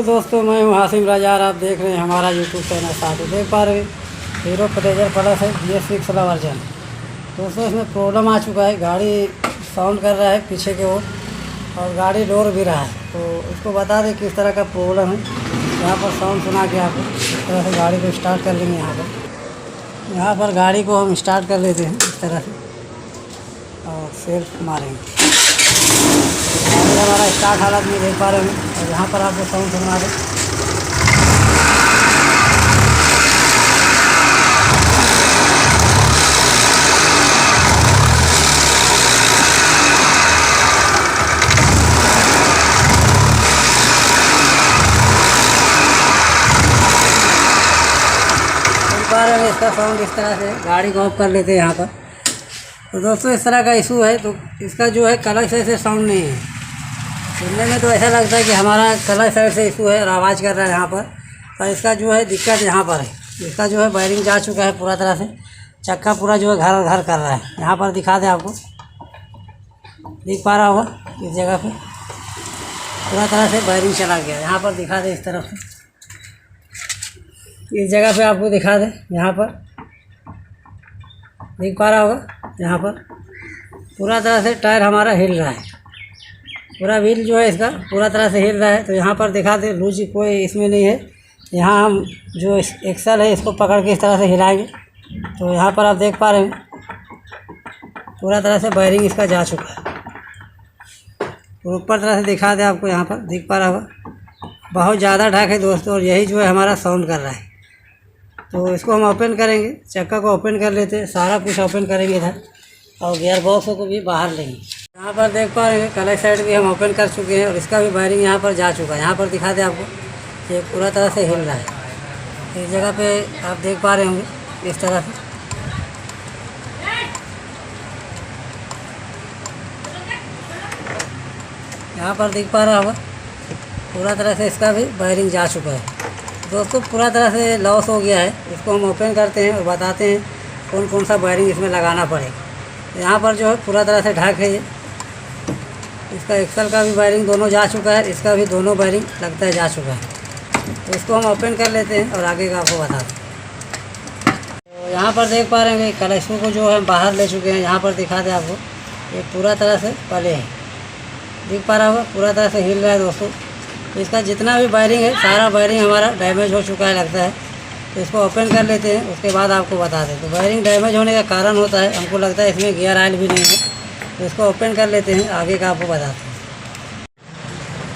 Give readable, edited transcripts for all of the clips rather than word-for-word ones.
Hello दोस्तों, मैं हूँ हासिम राजा और आप देख रहे हैं हमारा यूट्यूब चैनल। साथ देख पा रहे हैं हीरो प्लेजर प्लस है BS6 वाला वर्जन। दोस्तों इसमें प्रॉब्लम आ चुका है, गाड़ी साउंड कर रहा है पीछे के ओर और गाड़ी डोर भी रहा है। तो इसको बता दें किस तरह का प्रॉब्लम है। यहाँ पर साउंड सुना के आपको इस तरह से गाड़ी को स्टार्ट कर लेंगे। यहाँ पर गाड़ी को हम स्टार्ट कर लेते हैं इस तरह से और सेल्फ मारेंगे। गाड़ी हमारा स्टार्ट हालत में देख पा रहे हैं और यहाँ पर आपको साउंड सुना दें। इसका साउंड इस तरह से गाड़ी को ऑफ कर लेते हैं यहाँ पर। तो दोस्तों इस तरह का इशू है, तो इसका जो है कलर साइड से साउंड नहीं है। सुनने में तो ऐसा लगता है कि हमारा कलर साइड से इशू है और आवाज़ कर रहा है यहाँ पर इसका जो है दिक्कत यहाँ पर है। इसका जो है वायरिंग जा चुका है पूरा तरह से, चक्का पूरा जो है घर घर कर रहा है। यहाँ पर दिखा दें, आपको दिख पा रहा होगा इस जगह पे पूरा तरह से वायरिंग चला गया। यहाँ पर दिखा दें इस तरफ से, इस जगह पे आपको दिखा दें। यहाँ पर देख पा रहा होगा, यहाँ पर पूरा तरह से टायर हमारा हिल रहा है, पूरा व्हील जो है इसका पूरा तरह से हिल रहा है। तो यहाँ पर दिखा दें, लूज कोई इसमें नहीं है। यहाँ हम जो एक्सल है इसको पकड़ के इस तरह से हिलाएंगे तो यहाँ पर आप देख पा रहे हैं पूरा तरह से वायरिंग इसका जा चुका है। और ऊपर तरह से दिखा दें आपको, यहाँ पर दिख पा रहा होगा बहुत ज़्यादा ढाक है दोस्तों, और यही जो है हमारा साउंड कर रहा है। तो इसको हम ओपन करेंगे, चक्का को ओपन कर लेते हैं, सारा कुछ ओपन करेंगे इधर और गियर बॉक्स को भी बाहर लेंगे। यहाँ पर देख पा रहे हैं कलर साइड भी हम ओपन कर चुके हैं और इसका भी वायरिंग यहाँ पर जा चुका है। यहाँ पर दिखा दें आपको कि पूरा तरह से हिल रहा है। इस जगह पे आप देख पा रहे होंगे इस तरह से। यहाँ पर दिख पा रहा होगा पूरा तरह से इसका भी वायरिंग जा चुका है। दोस्तों पूरा तरह से लॉस हो गया है। इसको हम ओपन करते हैं और बताते हैं कौन कौन सा वायरिंग इसमें लगाना पड़ेगा। यहाँ पर जो है पूरा तरह से ढाक है ये, इसका एक्सल का भी वायरिंग दोनों जा चुका है, इसका भी दोनों वायरिंग लगता है जा चुका है। तो इसको हम ओपन कर लेते हैं और आगे का आपको बता दें। तो यहाँ पर देख पा रहे हैं कलेक्शन को जो है बाहर ले चुके हैं। यहाँ पर दिखा दें आपको, ये पूरा तरह से पले है, दिख पा रहा होगा पूरा तरह से हिल रहा है दोस्तों। तो इसका जितना भी वायरिंग है सारा वायरिंग हमारा डैमेज हो चुका है लगता है। तो इसको ओपन कर लेते हैं, उसके बाद आपको बता दें। तो वायरिंग डैमेज होने का कारण होता है, हमको लगता है इसमें गियर ऑयल भी नहीं है। तो इसको ओपन कर लेते हैं, आगे का आपको बताते हैं।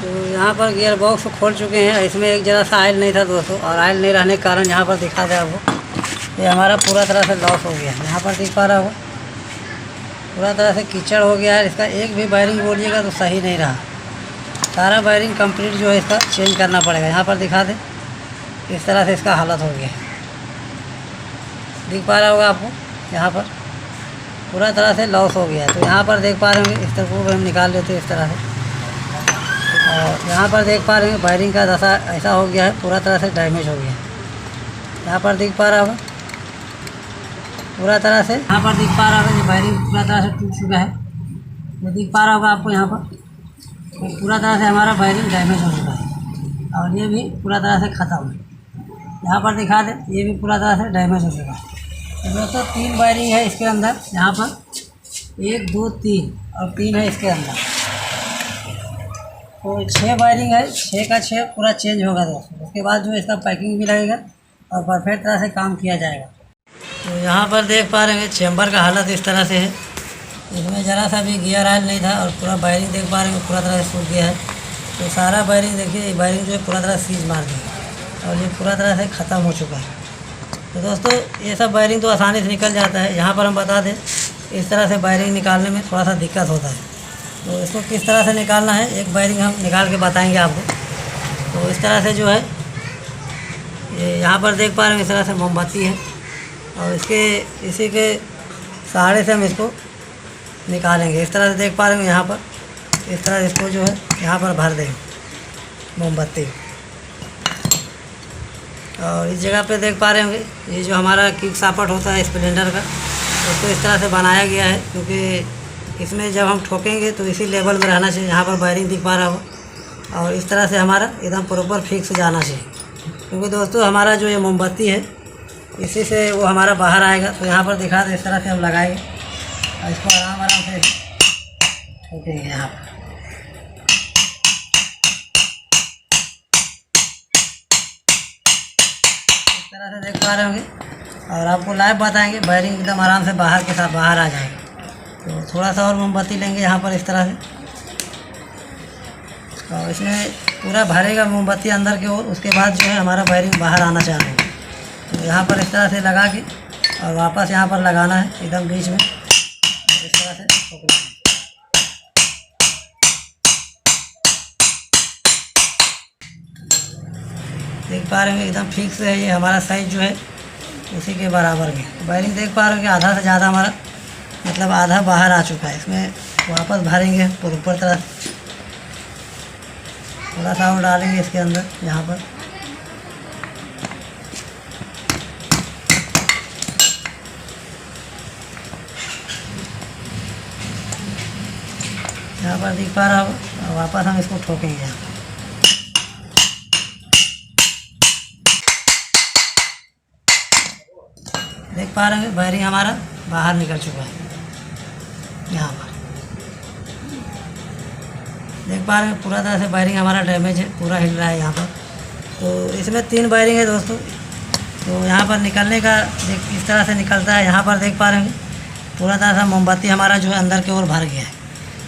तो यहाँ पर गियर बॉक्स खोल चुके हैं, इसमें एक जरा सा ऑयल नहीं था दोस्तों, और ऑयल नहीं रहने के कारण यहाँ पर दिखा दें आपको ये हमारा पूरा तरह से लॉस हो गया। यहाँ पर दिख पा रहा हो पूरा तरह से कीचड़ हो गया है। इसका एक भी वायरिंग बोलिएगा तो सही नहीं रहा, सारा वायरिंग कंप्लीट जो है इसका चेंज करना पड़ेगा। यहाँ पर दिखा दें इस तरह से इसका हालत हो गया, दिख पा रहा होगा आपको। यहाँ पर पूरा तरह से लॉस हो गया है। तो यहाँ पर देख पा रहे होंगे इस तरह को हम निकाल लेते हैं इस तरह से। और यहाँ पर देख पा रहे हैं वायरिंग का दशा ऐसा हो गया है, पूरा तरह से डैमेज हो गया है। यहाँ पर दिख पा रहा होगा पूरा तरह से, यहाँ पर दिख पा रहा होगा ये वायरिंग पूरा तरह से टूट चुका है। ये दिख पा रहा होगा आपको यहाँ पर, तो पूरा तरह से हमारा वायरिंग डैमेज हो चुका है और ये भी पूरा तरह से ख़त्म है। यहाँ पर दिखा दें ये भी पूरा तरह से डैमेज हो चुका है। तो दोस्तों 3 वायरिंग है इसके अंदर, यहाँ पर 1 2 3 और 3 है इसके अंदर। तो 6 वायरिंग है, 6 का 6 पूरा चेंज होगा दोस्तों। उसके बाद जो इसका पैकिंग भी लगेगा और परफेक्ट तरह से काम किया जाएगा। तो यहाँ पर देख पा रहे हैं चैम्बर का हालत इस तरह से है, इसमें ज़रा सा भी गियर ऑयल नहीं था और पूरा वायरिंग देख पा रहे हैं पूरा तरह से सूख गया है। तो सारा वायरिंग देखिए, वायरिंग जो है पूरा तरह सीज मार दिया और ये पूरा तरह से ख़त्म हो चुका है। तो दोस्तों ये सब वायरिंग तो आसानी से निकल जाता है। यहाँ पर हम बता दें इस तरह से वायरिंग निकालने में थोड़ा सा दिक्कत होता है। तो इसको किस तरह से निकालना है, एक वायरिंग हम निकाल के बताएँगे आपको। तो इस तरह से जो है ये यहाँ पर देख पा रहे हैं इस तरह से मोमबत्ती है और इसी के सहारे से हम इसको निकालेंगे। इस तरह से देख पा रहे हैं यहाँ पर, इस तरह इसको जो है यहाँ पर भर देंगे मोमबत्ती। और इस जगह पे देख पा रहे होंगे ये जो हमारा किक सॉकेट होता है स्प्लेंडर का, उसको इस तरह से बनाया गया है क्योंकि इसमें जब हम ठोकेंगे तो इसी लेवल में रहना चाहिए। यहाँ पर वायरिंग दिख पा रहा हो, और इस तरह से हमारा एकदम प्रॉपर फिक्स जाना चाहिए, क्योंकि दोस्तों हमारा जो ये मोमबत्ती है इसी से वो हमारा बाहर आएगा। तो यहाँ पर दिखा दे, इस तरह से हम लगाएंगे और इसको आराम आराम से ठोकेंगे यहाँ पर। इस तरह से देख पा रहे होंगे और आपको लाइव बताएंगे, वायरिंग एकदम आराम से बाहर के साथ बाहर आ जाएगा। तो थोड़ा सा और मोमबत्ती लेंगे यहाँ पर इस तरह से, और इसमें पूरा भरेगा मोमबत्ती अंदर की ओर। उसके बाद जो है हमारा वायरिंग बाहर आना चालू होगा। तो यहाँ पर इस तरह से लगा के और वापस यहाँ पर लगाना है एकदम बीच में, इस तरह से ठोकना है। देख पा रहे हैं एकदम फिक्स है ये हमारा साइज जो है उसी के बराबर में। वायरिंग देख पा रहे हो कि आधा से ज़्यादा हमारा मतलब आधा बाहर आ चुका है। इसमें वापस भरेंगे ऊपर तरफ, थोड़ा सा और डालेंगे इसके अंदर यहाँ पर। यहाँ पर दिख पा रहा हो, और वापस हम इसको ठोकेंगे यहाँ पर। देख पा रहे हैं वायरिंग हमारा बाहर निकल चुका है। यहाँ पर देख पा रहे हैं पूरा तरह से वायरिंग हमारा डैमेज है, पूरा हिल रहा है यहाँ पर। तो इसमें 3 वायरिंग है दोस्तों। तो यहाँ पर निकलने का देख इस तरह से निकलता है। यहाँ पर देख पा रहे हैं पूरा तरह से मोमबत्ती हमारा जो है अंदर की ओर भर गया है।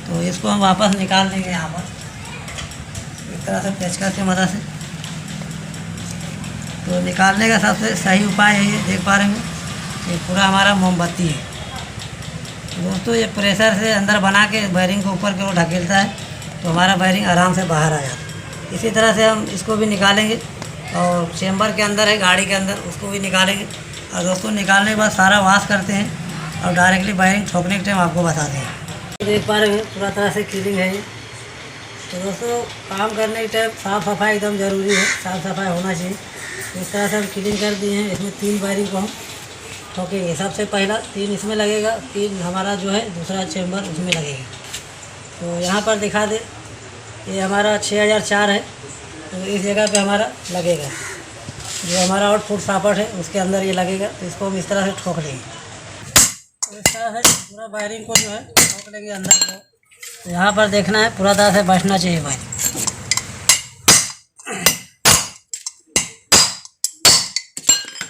तो इसको हम वापस निकाल देंगे यहाँ पर इस तरह से पेचकस की मदद से। तो निकालने का सबसे सही उपाय है ये, देख पा रहे हैं ये पूरा हमारा मोमबत्ती है दोस्तों। ये प्रेशर से अंदर बना के वायरिंग को ऊपर की ओर ढकेलता है, तो हमारा वायरिंग आराम से बाहर आ जाता है। इसी तरह से हम इसको भी निकालेंगे और चेम्बर के अंदर है गाड़ी के अंदर, उसको भी निकालेंगे। और दोस्तों निकालने के बाद सारा वॉश करते हैं और डायरेक्टली वायरिंग ठोकने के टाइम आपको बताते हैं। देख पा रहे हैं पूरा तरह से क्लीनिंग है ये। तो दोस्तों काम करने के टाइम साफ़ सफाई एकदम ज़रूरी है, साफ़ सफाई होना चाहिए। तो इस तरह से हम क्लीन कर दिए हैं। इसमें 3 वायरिंग को हम ठोकेंगे। सबसे पहला 3 इसमें लगेगा, 3 हमारा जो है दूसरा चेम्बर उसमें लगेगा। तो यहाँ पर दिखा दे, ये हमारा 6004 है। तो इस जगह पे हमारा लगेगा जो हमारा आउटपुट सॉकेट है उसके अंदर ये लगेगा। तो इसको हम इस तरह से ठोक लेंगे। तो इस तरह से पूरा वायरिंग को जो है ठोक लेंगे अंदर को। तो यहाँ पर देखना है पूरा तरह से बैठना चाहिए वायरिंग।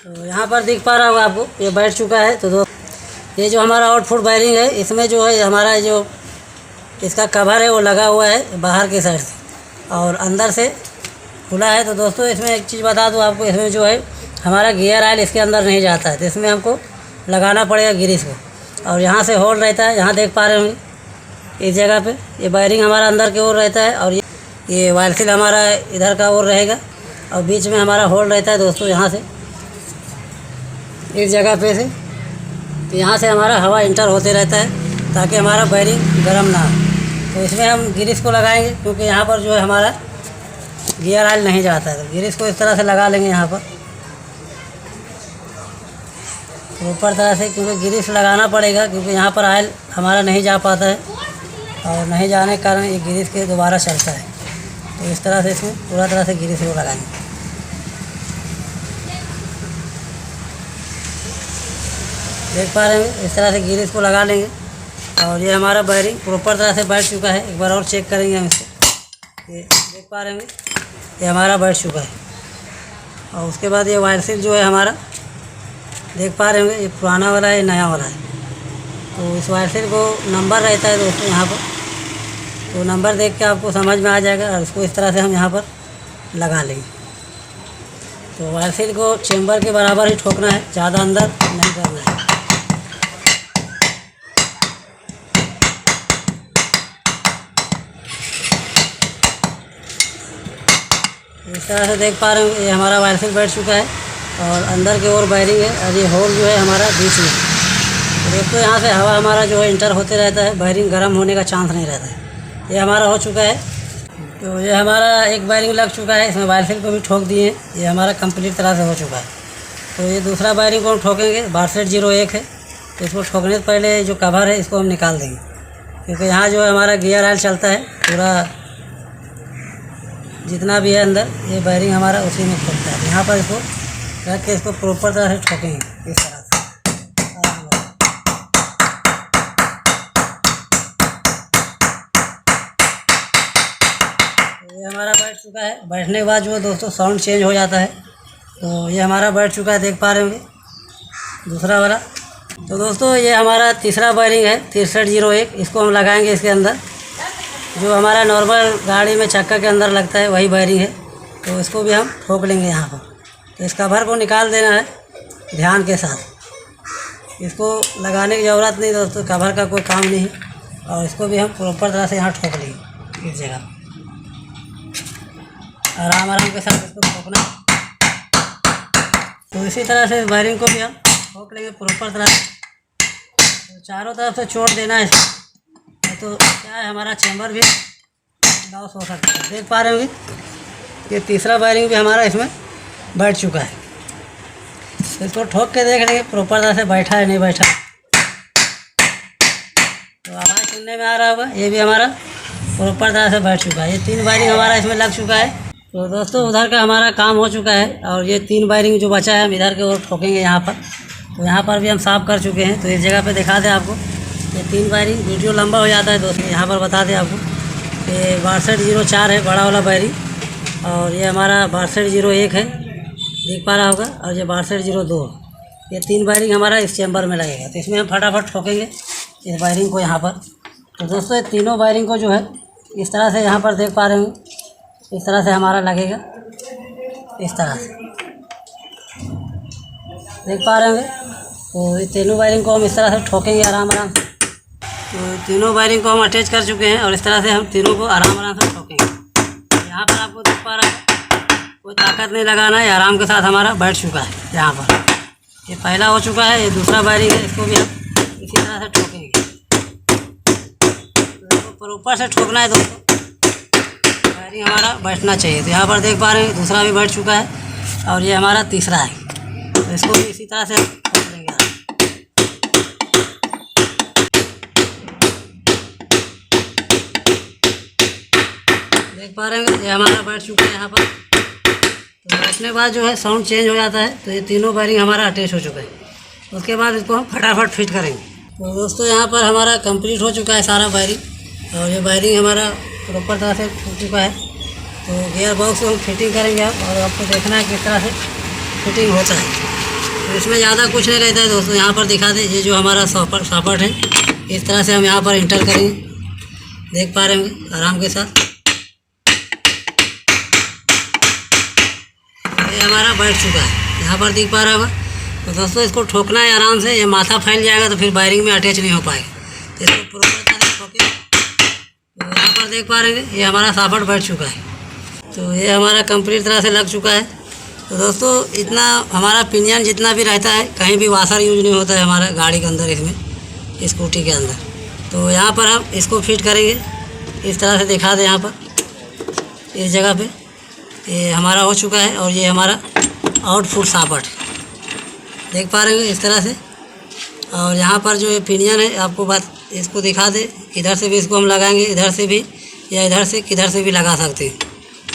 तो यहाँ पर दिख पा रहा होगा आपको ये बैठ चुका है। तो ये जो हमारा आउटपुट वायरिंग है इसमें जो है हमारा जो इसका कवर है वो लगा हुआ है बाहर की साइड से और अंदर से खुला है। तो दोस्तों इसमें एक चीज़ बता दूँ आपको, इसमें जो है हमारा गियर ऑयल इसके अंदर नहीं जाता है। तो इसमें हमको लगाना पड़ेगा ग्रीस को। और यहाँ से होल रहता है, यहाँ देख पा रहे होंगे इस जगह पे ये वायरिंग हमारा अंदर की ओर रहता है और ये वायर सील हमारा इधर का ओर रहेगा और बीच में हमारा होल रहता है दोस्तों यहाँ से इस जगह पे से। तो यहाँ से हमारा हवा इंटर होते रहता है ताकि हमारा वायरिंग गर्म ना हो। तो इसमें हम ग्रीस को लगाएंगे क्योंकि यहाँ पर जो है हमारा गियर ऑयल नहीं जाता है। तो ग्रीस को इस तरह से लगा लेंगे यहाँ पर ऊपर तरह से, क्योंकि ग्रीस लगाना पड़ेगा क्योंकि यहाँ पर ऑयल हमारा नहीं जा पाता है और नहीं जाने के कारण ये ग्रीस के दोबारा चलता है। तो इस तरह से इसमें पूरा तरह से ग्रीस को लगाएंगे। देख पा रहे हैं इस तरह से ग्रीस को लगा लेंगे और ये हमारा वायरिंग प्रॉपर तरह से बैठ चुका है। एक बार और चेक करेंगे हम इसको। ये देख पा रहे हैं ये हमारा बैठ चुका है। और उसके बाद ये वायर सील जो है हमारा देख पा रहे होंगे ये पुराना वाला है, ये नया वाला है। तो इस वायर सील को नंबर रहता है दोस्तों यहाँ पर। तो नंबर देख के आपको समझ में आ जाएगा और इसको इस तरह से हम यहाँ पर लगा लेंगे। तो वायर सील को चेम्बर के बराबर ही ठोकना है, ज़्यादा अंदर नहीं करना है। इस तरह से देख पा रहे हो ये हमारा वायर सील बैठ चुका है और अंदर की ओर वायरिंग है और ये होल जो है हमारा बीच में। तो दोस्तों यहाँ से हवा हमारा जो है इंटर होते रहता है, वायरिंग गर्म होने का चांस नहीं रहता है। ये हमारा हो चुका है। तो ये हमारा एक वायरिंग लग चुका है, इसमें वायर सील को भी ठोक दिए हैं। ये हमारा कंप्लीट तरह से हो चुका है। तो ये दूसरा वायरिंग को हम ठोकेंगे, बारसेट 01 है। तो इसको ठोकने से पहले जो कवर है इसको हम निकाल देंगे क्योंकि यहाँ जो है हमारा गियर ऑयल चलता है पूरा जितना भी है अंदर ये वायरिंग हमारा उसी में खुलता है। यहाँ पर इसको रख के इसको प्रॉपर तरह से ठोकेंगे इस तरह से। ये हमारा बैठ चुका है। बैठने के बाद जो है दोस्तों साउंड चेंज हो जाता है। तो ये हमारा बैठ चुका है, देख पा रहे होंगे दूसरा वाला। तो दोस्तों ये हमारा तीसरा वायरिंग है 6301। इसको हम लगाएंगे इसके अंदर। जो हमारा नॉर्मल गाड़ी में चक्का के अंदर लगता है वही वायरिंग है। तो इसको भी हम ठोक लेंगे यहाँ पर। तो इस कवर को निकाल देना है ध्यान के साथ। इसको लगाने की ज़रूरत नहीं दोस्तों, कवर का कोई काम नहीं है। और इसको भी हम प्रॉपर तरह से यहाँ ठोक लेंगे इस जगह। आराम आराम के साथ इसको ठोकना है। तो इसी तरह से वायरिंग को भी हम ठोक लेंगे प्रॉपर तरह से। तो चारों तरफ से छोड़ देना है इसको। तो क्या है हमारा चैम्बर भी लॉस हो सकता है। देख पा रहे होंगे ये तीसरा वायरिंग भी हमारा इसमें बैठ चुका है। तो इसको ठोक के देख लेंगे प्रॉपर तरह से बैठा है नहीं बैठा। तो आवाज़ सुनने में आ रहा होगा, ये भी हमारा प्रॉपर तरह से बैठ चुका है। ये 3 वायरिंग हमारा इसमें लग चुका है। तो दोस्तों उधर का हमारा काम हो चुका है और ये 3 वायरिंग जो बचा है हम इधर के और ठोकेंगे यहाँ पर। तो यहाँ पर भी हम साफ़ कर चुके हैं। तो इस जगह पे दिखा दें आपको ये 3 वायरिंग। वीडियो लंबा हो जाता है दोस्तों, यहाँ पर बता दें आपको। ये 6204 है बड़ा वाला वायरिंग और ये हमारा 6201 है, देख पा रहा होगा। और ये 6202, ये 3 वायरिंग हमारा इस चैम्बर में लगेगा। तो इसमें हम फटाफट ठोकेंगे इस वायरिंग को यहाँ पर। तो दोस्तों ये तीनों वायरिंग को जो है इस तरह से यहाँ पर देख पा रहे होंगे, इस तरह से हमारा लगेगा। इस तरह से देख पा रहे होंगे। तो ये तीनों वायरिंग को हम इस तरह से ठोकेंगे आराम आराम से। तो तीनों वायरिंग को हम अटैच कर चुके हैं और इस तरह से हम तीनों को आराम आराम से ठोकेंगे। यहाँ पर आपको देख पा रहा है कोई ताकत नहीं लगाना है, आराम के साथ हमारा बैठ चुका है यहाँ पर। ये पहला हो चुका है, ये दूसरा वायरिंग है, इसको भी हम इसी तरह से ठोकेंगे। तो प्रॉपर से ठोकना है दोस्तों, वायरिंग हमारा बैठना चाहिए। तो यहाँ पर देख पा रहे हैं दूसरा भी बैठ चुका है और ये हमारा तीसरा है। तो इसको भी इसी तरह से ठोक देंगे। देख पा रहे हैं ये हमारा बैठ चुका है यहाँ पर। तो बैठने के बाद जो है साउंड चेंज हो जाता है। तो ये तीनों वायरिंग हमारा अटैच हो चुका है। उसके बाद इसको हम फटाफट फिट करेंगे। तो दोस्तों यहाँ पर हमारा कंप्लीट हो चुका है सारा वायरिंग और ये वायरिंग हमारा प्रॉपर तरह से हो चुका है। तो गियर बॉक्स को हम फिटिंग करेंगे आप, और आपको देखना है किस तरह से फिटिंग होता है। तो इसमें ज़्यादा कुछ नहीं रहता है दोस्तों। यहाँ पर दिखा दें ये जो हमारा सॉकेट है, इस तरह से हम यहाँ पर इंटर करेंगे। देख पा रहे होंगे आराम के साथ ये हमारा बैठ चुका है, यहाँ पर दिख पा रहा होगा। तो दोस्तों इसको ठोकना है आराम से, ये माथा फैल जाएगा तो फिर वायरिंग में अटैच नहीं हो पाएगा। तो इसको प्रॉपर तरह से ठोकेंगे। तो यहाँ पर देख पा रहे हैं ये हमारा सॉकेट बैठ चुका है। तो ये हमारा कंप्लीट तरह से लग चुका है। तो दोस्तों इतना हमारा पिनियन जितना भी रहता है कहीं भी वाशर यूज नहीं होता है हमारा गाड़ी के अंदर, इसमें स्कूटी के अंदर। तो यहाँ पर हम इसको फिट करेंगे इस तरह से दिखा दें। यहाँ पर इस जगह पे ये हमारा हो चुका है और ये हमारा आउटपुट सॉकेट देख पा रहे हैं इस तरह से। और यहाँ पर जो ये पिनियन है आपको बात इसको दिखा दे, इधर से भी इसको हम लगाएंगे, इधर से भी या इधर से किधर से भी लगा सकते हैं,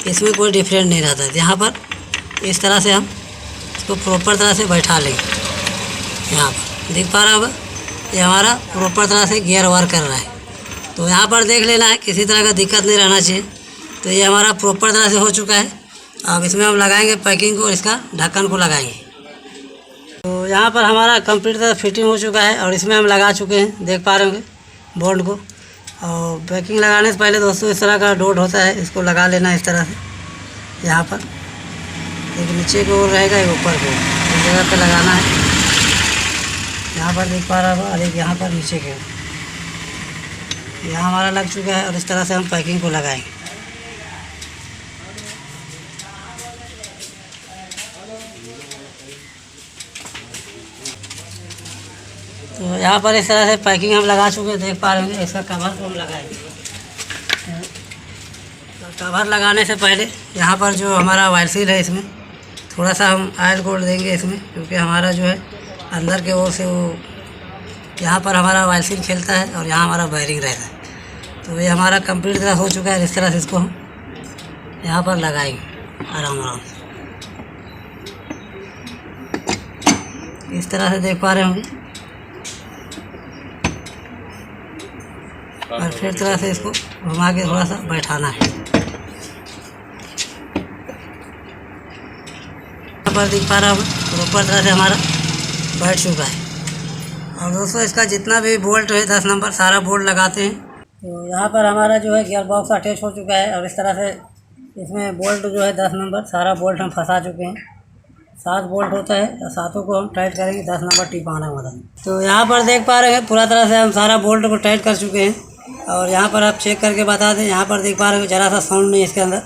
इसमें कोई डिफरेंट नहीं रहता है। यहाँ पर इस तरह से हम इसको प्रॉपर तरह से बैठा लेंगे। यहाँ पर देख पा रहा होगा ये हमारा प्रॉपर तरह से गियर वर्क कर रहा है। तो यहाँ पर देख लेना है, किसी तरह का दिक्कत नहीं रहना चाहिए। तो ये हमारा प्रॉपर तरह से हो चुका है। अब इसमें हम लगाएंगे पैकिंग को, इसका ढक्कन को लगाएंगे। तो यहाँ पर हमारा कंप्लीट तरह फिटिंग हो चुका है और इसमें हम लगा चुके हैं, देख पा रहे होंगे बोल्ट को। और पैकिंग लगाने से पहले दोस्तों इस तरह का डोट होता है, इसको लगा लेना इस तरह से। यहाँ पर एक नीचे को रहेगा, एक ऊपर को, इस जगह पे लगाना है। यहाँ पर देख पा रहा होगा, और एक यहाँ पर नीचे के, यहाँ हमारा लग चुका है। और इस तरह से हम पैकिंग को लगाएंगे। तो यहाँ पर इस तरह से पैकिंग हम लगा चुके हैं, देख पा रहे हैं। इसका कवर को हम लगाएंगे। तो कवर लगाने से पहले यहाँ पर जो हमारा वायर सील है इसमें थोड़ा सा हम ऑयल गोल्ड देंगे इसमें, क्योंकि हमारा जो है अंदर के ओर से वो यहाँ पर हमारा वायर सील खेलता है और यहाँ हमारा वायरिंग रहता है। तो ये हमारा कंप्लीट तरह हो चुका है। इस तरह से इसको हम यहाँ पर लगाएंगे आराम आराम से। इस तरह से देख पा रहे होंगे। और फिर तरह से इसको घुमा के थोड़ा सा बैठाना है। यहाँ पर दिख पा रहा होगा प्रॉपर तरह से हमारा बैठ चुका है। और दोस्तों इसका जितना भी बोल्ट है 10 नंबर सारा बोल्ट लगाते हैं। तो यहाँ पर हमारा जो है गियर बॉक्स अटैच हो चुका है। और इस तरह से इसमें बोल्ट जो है 10 नंबर सारा बोल्ट हम फंसा चुके हैं। 7 बोल्ट होता है और 7 को हम टाइट करेंगे 10 नंबर टिप आना मतलब। तो यहाँ पर देख पा रहे हैं पूरा तरह से हम सारा बोल्ट को टाइट कर चुके हैं। और यहाँ पर आप चेक करके बता दें, यहाँ पर देख पा रहे हो ज़रा सा साउंड नहीं इसके अंदर।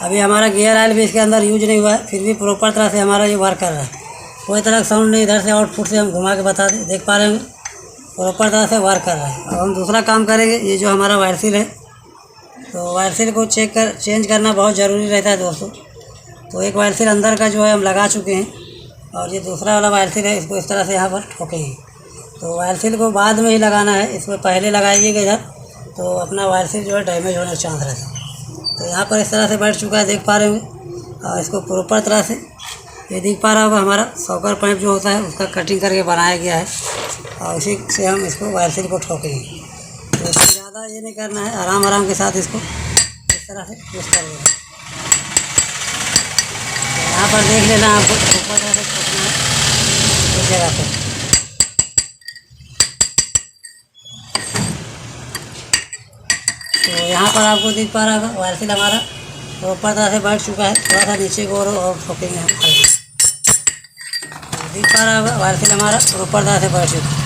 अभी हमारा गियर ऑयल भी इसके अंदर यूज नहीं हुआ है, फिर भी प्रॉपर तरह से हमारा ये वर्क कर रहा है। कोई तरह का साउंड नहीं। इधर से आउटपुट से हम घुमा के बता दें, देख पा रहे होंगे प्रॉपर तरह से वर्क कर रहा है। अब हम दूसरा काम करेंगे। ये जो हमारा वायर सील है, तो वायर सील को चेंज करना बहुत ज़रूरी रहता है दोस्तों। तो एक वायर सील अंदर का जो है हम लगा चुके हैं। और ये दूसरा वाला वायर सील है, इसको इस तरह से यहाँ पर ठोकेंगे। तो वायर सील को बाद में ही लगाना है, इसमें पहले लगाइएगा इधर, तो अपना वायर सील जो है डैमेज होने का चांस रहता है। तो यहाँ पर इस तरह से बैठ चुका है, देख पा रहे होंगे। और इसको प्रॉपर तरह से ये दिख पा रहा होगा हमारा सॉकर पाइप जो होता है उसका कटिंग करके बनाया गया है। और उसी से हम इसको वायर सील को ठोकेंगे। तो इसको ज़्यादा ये नहीं करना है, आराम आराम के साथ इसको इस तरह से यूज़ कर लेना। तो यहाँ पर देख लेना आपको ऊपर तरह से ठोकना है इस जगह पर। तो यहाँ पर आपको दिख पा रहा होगा वायर सील हमारा प्रॉपर तरह से बैठ चुका है। थोड़ा सा नीचे को और ठोकेंगे हम हल्का। दिख पा रहा होगा वायर सील हमारा प्रॉपर तरह से बैठ चुका है।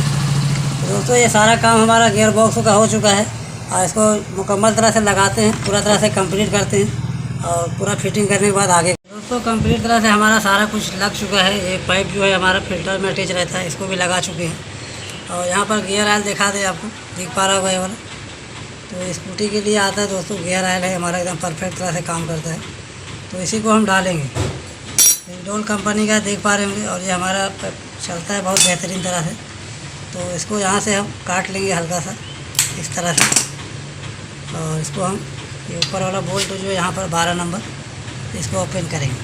तो दोस्तों ये सारा काम हमारा गियर बॉक्स का हो चुका है। और इसको मुकम्मल तरह से लगाते हैं, पूरा तरह से कंप्लीट करते हैं। और पूरा फिटिंग करने के बाद आगे दोस्तों कंप्लीट तरह से हमारा सारा कुछ लग चुका है। ये पाइप जो है हमारा फिल्टर में अटैच रहता है, इसको भी लगा चुके हैं। और यहाँ पर गियर ऑयल दिखा दें आपको, दिख पा रहा होगा ये वाला। तो स्कूटी के लिए आता है दोस्तों गियर ऑयल है हमारा, एकदम परफेक्ट तरह से काम करता है। तो इसी को हम डालेंगे। विंडोल कंपनी का देख पा रहे होंगे। और ये हमारा चलता है बहुत बेहतरीन तरह से। तो इसको यहाँ से हम काट लेंगे हल्का सा इस तरह से। और इसको हम ये ऊपर वाला बोल्ट जो है यहाँ पर 12 नंबर, इसको ओपन करेंगे।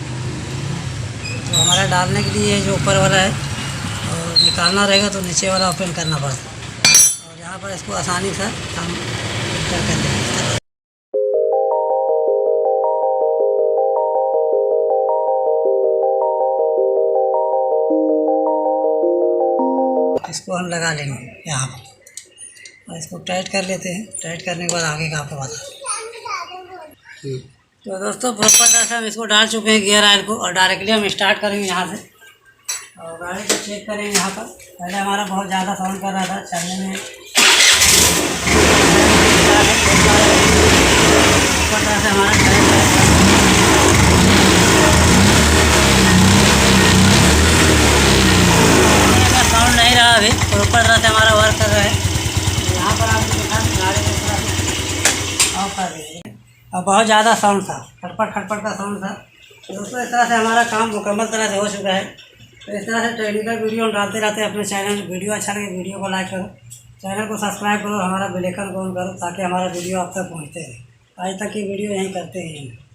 तो हमारा डालने के लिए जो ऊपर वाला है और निकालना रहेगा तो नीचे वाला ओपन करना पड़ता है। और यहाँ पर इसको आसानी से हम कर देंगे। इसको हम लगा लेंगे यहाँ पर और इसको टाइट कर लेते हैं। टाइट करने के बाद आगे का आपको बता। तो दोस्तों प्रॉपर तरह से हम इसको डाल चुके हैं गियर ऑयल को। और डायरेक्टली हम स्टार्ट करेंगे यहाँ से। और गाड़ी को चेक करेंगे यहाँ पर। पहले हमारा बहुत ज़्यादा साउंड कर रहा था चलने में। प्रॉपर तरह से हमारा साउंड नहीं रहा अभी, प्रॉपर तरह से हमारा वर्क कर रहा है। यहाँ पर आपको दिखा गाड़ी को थोड़ा सा ऑफ कर दीजिए। और बहुत ज़्यादा साउंड था, खटपट खटपट का साउंड था। दोस्तों इस तरह से हमारा काम मुकम्मल तरह से हो चुका है। तो इस तरह से टेक्निकल वीडियो हम डालते रहते हैं अपने चैनल में। वीडियो अच्छा लगे वीडियो को लाइक करो, चैनल को सब्सक्राइब करो, हमारा बेल आइकन को ऑन करो ताकि हमारा वीडियो आप तक पहुँचते रहे। आज तक की वीडियो यहीं करते हैं।